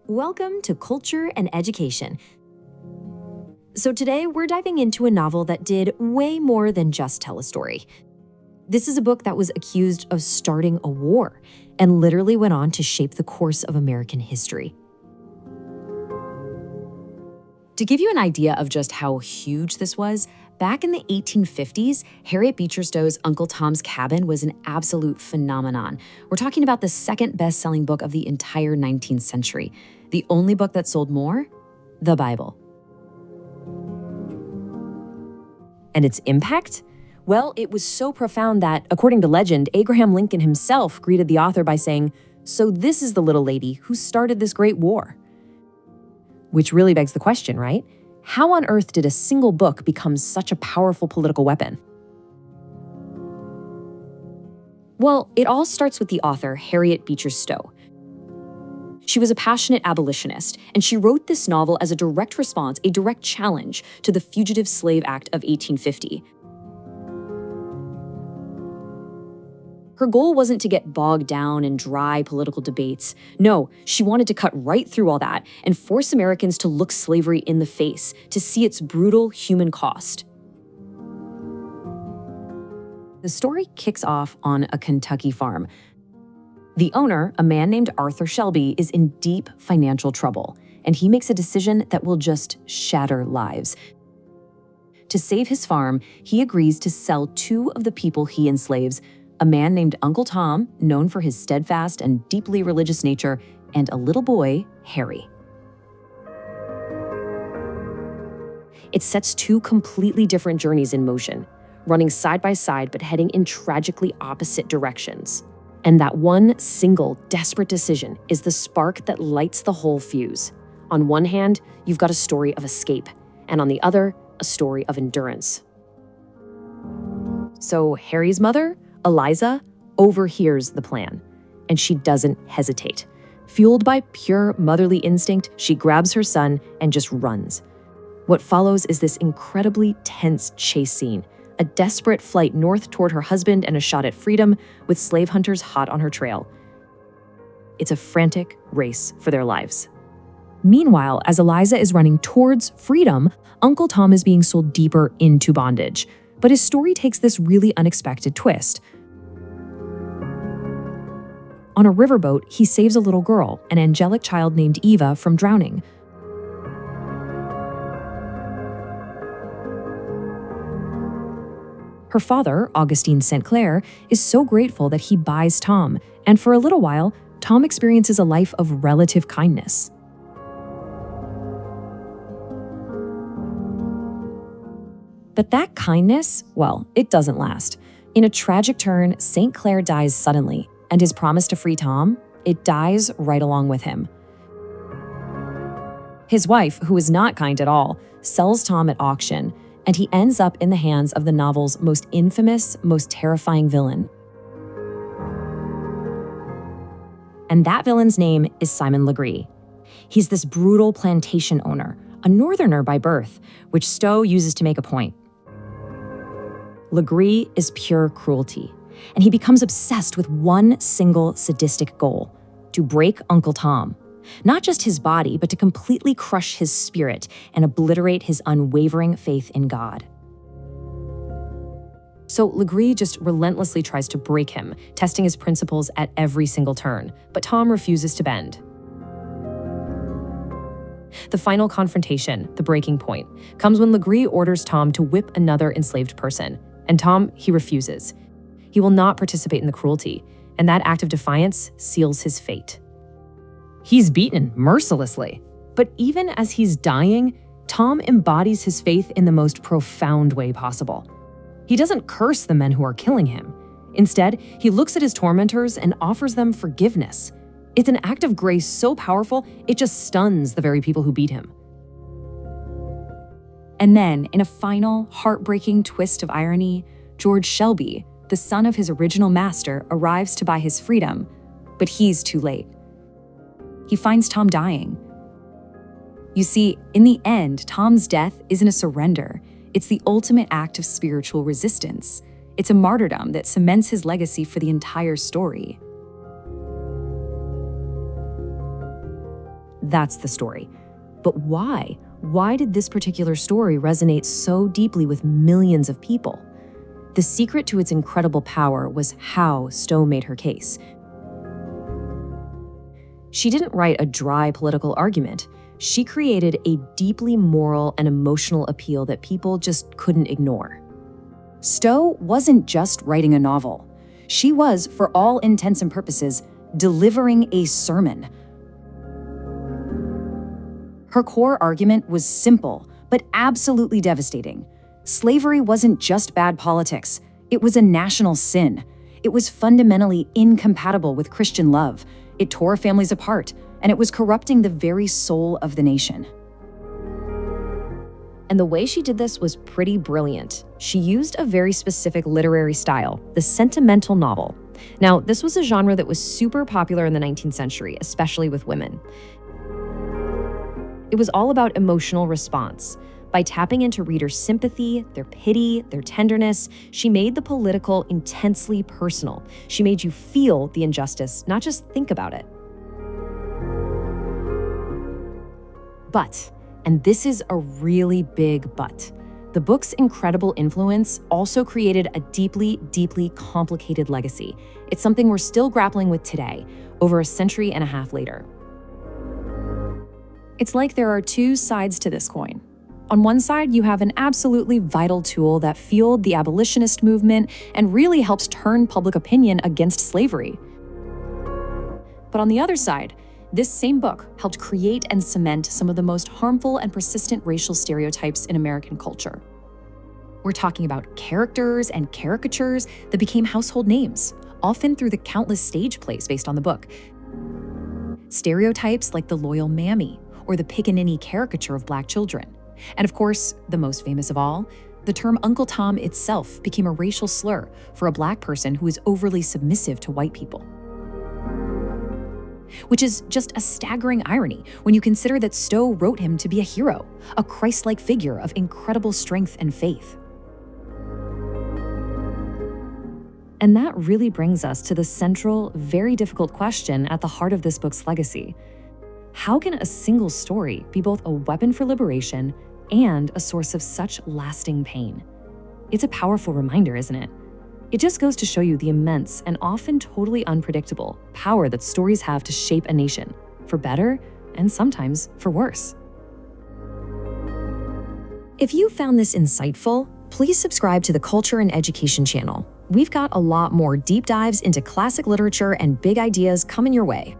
Welcome to Culture and Education. So today we're diving into a novel that did way more than just tell a story. This is a book that was accused of starting a war and literally went on to shape the course of American history. To give you an idea of just how huge this was, back in the 1850s, Harriet Beecher Stowe's Uncle Tom's Cabin was an absolute phenomenon. We're talking about the second best-selling book of the entire 19th century. The only book that sold more? The Bible. And its impact? Well, it was so profound that, according to legend, Abraham Lincoln himself greeted the author by saying, "So this is the little lady who started this great war." Which really begs the question, right? How on earth did a single book become such a powerful political weapon? Well, it all starts with the author, Harriet Beecher Stowe. She was a passionate abolitionist, and she wrote this novel as a direct response, a direct challenge to the Fugitive Slave Act of 1850. Her goal wasn't to get bogged down in dry political debates. No, she wanted to cut right through all that and force Americans to look slavery in the face, to see its brutal human cost. The story kicks off on a Kentucky farm. The owner, a man named Arthur Shelby, is in deep financial trouble, and he makes a decision that will just shatter lives. To save his farm, he agrees to sell two of the people he enslaves, a man named Uncle Tom, known for his steadfast and deeply religious nature, and a little boy, Harry. It sets two completely different journeys in motion, running side by side but heading in tragically opposite directions. And that one single desperate decision is the spark that lights the whole fuse. On one hand, you've got a story of escape, and on the other, a story of endurance. So Harry's mother, Eliza, overhears the plan, and she doesn't hesitate. Fueled by pure motherly instinct, she grabs her son and just runs. What follows is this incredibly tense chase scene, a desperate flight north toward her husband and a shot at freedom, with slave hunters hot on her trail. It's a frantic race for their lives. Meanwhile, as Eliza is running towards freedom, Uncle Tom is being sold deeper into bondage. But his story takes this really unexpected twist. On a riverboat, he saves a little girl, an angelic child named Eva, from drowning. Her father, Augustine St. Clair, is so grateful that he buys Tom, and for a little while, Tom experiences a life of relative kindness. But that kindness, well, it doesn't last. In a tragic turn, St. Clair dies suddenly, and his promise to free Tom, it dies right along with him. His wife, who is not kind at all, sells Tom at auction, and he ends up in the hands of the novel's most infamous, most terrifying villain. And that villain's name is Simon Legree. He's this brutal plantation owner, a northerner by birth, which Stowe uses to make a point. Legree is pure cruelty, and he becomes obsessed with one single sadistic goal: to break Uncle Tom. Not just his body, but to completely crush his spirit and obliterate his unwavering faith in God. So Legree just relentlessly tries to break him, testing his principles at every single turn, but Tom refuses to bend. The final confrontation, the breaking point, comes when Legree orders Tom to whip another enslaved person, and Tom, he refuses. He will not participate in the cruelty, and that act of defiance seals his fate. He's beaten mercilessly. But even as he's dying, Tom embodies his faith in the most profound way possible. He doesn't curse the men who are killing him. Instead, he looks at his tormentors and offers them forgiveness. It's an act of grace so powerful, it just stuns the very people who beat him. And then, in a final, heartbreaking twist of irony, George Shelby, the son of his original master, arrives to buy his freedom, but he's too late. He finds Tom dying. You see, in the end, Tom's death isn't a surrender. It's the ultimate act of spiritual resistance. It's a martyrdom that cements his legacy for the entire story. That's the story. But why? Why did this particular story resonate so deeply with millions of people? The secret to its incredible power was how Stowe made her case. She didn't write a dry political argument. She created a deeply moral and emotional appeal that people just couldn't ignore. Stowe wasn't just writing a novel. She was, for all intents and purposes, delivering a sermon. Her core argument was simple, but absolutely devastating. Slavery wasn't just bad politics. It was a national sin. It was fundamentally incompatible with Christian love. It tore families apart, and it was corrupting the very soul of the nation. And the way she did this was pretty brilliant. She used a very specific literary style, the sentimental novel. Now, this was a genre that was super popular in the 19th century, especially with women. It was all about emotional response. By tapping into readers' sympathy, their pity, their tenderness, she made the political intensely personal. She made you feel the injustice, not just think about it. But, and this is a really big but, the book's incredible influence also created a deeply, deeply complicated legacy. It's something we're still grappling with today, over a century and a half later. It's like there are two sides to this coin. On one side, you have an absolutely vital tool that fueled the abolitionist movement and really helps turn public opinion against slavery. But on the other side, this same book helped create and cement some of the most harmful and persistent racial stereotypes in American culture. We're talking about characters and caricatures that became household names, often through the countless stage plays based on the book. Stereotypes like the loyal mammy or the pickaninny caricature of Black children. And of course, the most famous of all, the term Uncle Tom itself became a racial slur for a Black person who is overly submissive to white people. Which is just a staggering irony when you consider that Stowe wrote him to be a hero, a Christ-like figure of incredible strength and faith. And that really brings us to the central, very difficult question at the heart of this book's legacy. How can a single story be both a weapon for liberation and a source of such lasting pain? It's a powerful reminder, isn't it? It just goes to show you the immense and often totally unpredictable power that stories have to shape a nation, for better and sometimes for worse. If you found this insightful, please subscribe to the Culture and Education channel. We've got a lot more deep dives into classic literature and big ideas coming your way.